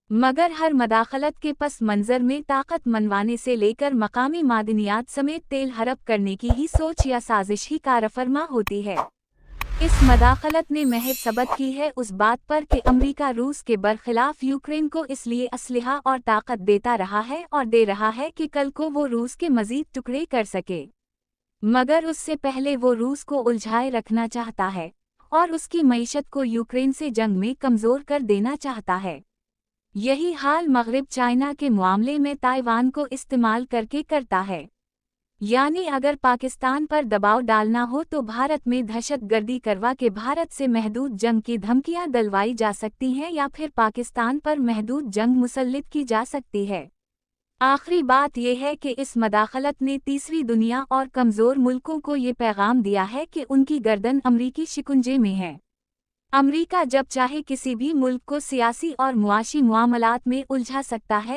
मगर हर मदाखलत के पस मंज़र में ताकत मनवाने से लेकर मकामी मादनियात समेत तेल हड़प करने की ही सोच या साजिश ही कारफरमा होती है। इस मदाखलत ने महज सबत की है उस बात पर कि अमरीका रूस के बरखिलाफ यूक्रेन को इसलिए असलहा और ताकत देता रहा है और दे रहा है कि कल को वो रूस के मज़ीद टुकड़े कर सके। मगर उससे पहले वो रूस को उलझाए रखना चाहता है और उसकी मईशत को यूक्रेन से जंग में कमज़ोर कर देना चाहता है। यही हाल मग़रिब चाइना के मामले में ताइवान को इस्तेमाल करके करता है। यानी अगर पाकिस्तान पर दबाव डालना हो तो भारत में दहशतगर्दी करवा के भारत से महदूद जंग की धमकियां दिलवाई जा सकती हैं या फिर पाकिस्तान पर महदूद जंग मुसल्लित की जा सकती है। आखिरी बात यह है कि इस मदाखलत ने तीसरी दुनिया और कमज़ोर मुल्कों को ये पैगाम दिया है कि उनकी गर्दन अमरीकी शिकंजे में है। अमरीका जब चाहे किसी भी मुल्क को सियासी और मुआशी मामलात में उलझा सकता है